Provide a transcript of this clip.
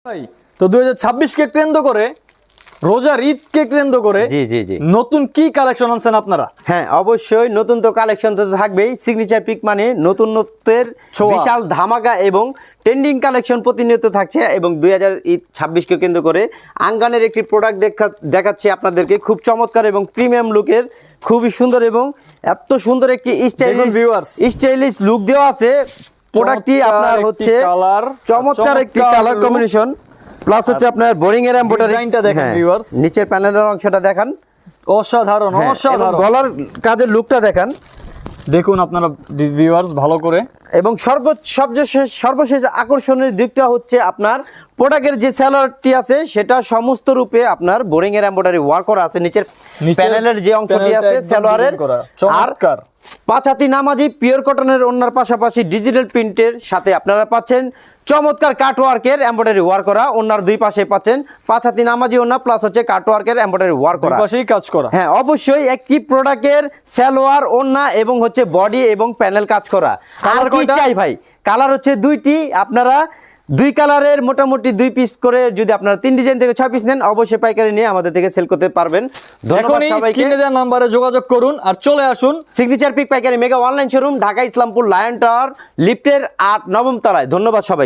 ভাই তো 2026 কে কেন্দ্র করে রোজার ঈদকে কেন্দ্র করে জি জি জি নতুন কি কালেকশন আনছেন আপনারা? হ্যাঁ, অবশ্যই নতুন তো কালেকশন তো থাকবেই। সিগনেচার পিক মানে নতুনত্বের ছোঁয়া। বিশাল ধামাকা এবং ট্রেন্ডিং কালেকশন প্রতিনিয়ত থাকছে এবং 2026কে কেন্দ্র করে আঙ্গানের একটি প্রোডাক্ট দেখাচ্ছি আপনাদেরকে, খুব চমৎকার এবং প্রিমিয়াম লুকের, খুবই সুন্দর এবং এত সুন্দর একটি স্টাইলিশ লুক দেওয়া আছে। প্রোডাক্টটি আপনার হচ্ছে চমৎকার একটি কালার কম্বিনেশন, প্লাস হচ্ছে আপনার বোরিং এর এমব্রয়ডারি। ডিজাইনটা দেখেন ভিউয়ার্স, নিচের প্যানেলের অংশটা দেখান, অসাধারণ এবং অসাধারণ। গলার কাজের লুকটা দেখান, দেখুন আপনারা ভিউয়ার্স ভালো করে। এবং সর্বশেষ আকর্ষণের দিকটা হচ্ছে আপনার প্রোডাক্টের যে সেলারটি আছে সেটা সমস্ত রূপে আপনার বোরিং এর এমব্রয়ডারি ওয়ার্ক করা আছে। নিচের প্যানেলের যে অংশটি আছে সেলোয়ারের, আর 5 হাতি নামাজি পিওর কটনের ওড়নার পাশাপাশি ডিজিটাল প্রিন্টের সাথে আপনারা পাচ্ছেন চমৎকার কাটওয়ার্কের এমব্রয়ডারি ওয়ার্ক করা। ওড়নার দুই পাশে পাচ্ছেন 5 হাতি নামাজি ওড়না প্লাস হচ্ছে কাটওয়ার্কের এমব্রয়ডারি ওয়ার্ক করা, দুই পাশেই কাজ করা। হ্যাঁ, অবশ্যই একটি প্রোডাক্টের সালোয়ার, ওড়না এবং হচ্ছে বডি এবং প্যানেল কাজ করা। কালার আর কি কয়টা? চাই ভাই, কালার হচ্ছে দুইটি। আপনারা দুই কালারের মোটামুটি 2 পিস করে যদি আপনারা 3 ডিজাইন থেকে 6 পিস নেন অবশ্যই পাইকারি নিয়ে আমাদের থেকে সেল করতে পারবেন। ধন্যবাদ এখনই সবাইকে। স্ক্রিনে দেওয়া নম্বরে যোগাযোগ করুন আর চলে আসুন সিগনেচার পিক পাইকারি mega online showroom, Dhaka Islampur lion tower লিফটের 8 নবম তলায়। ধন্যবাদ সবাই।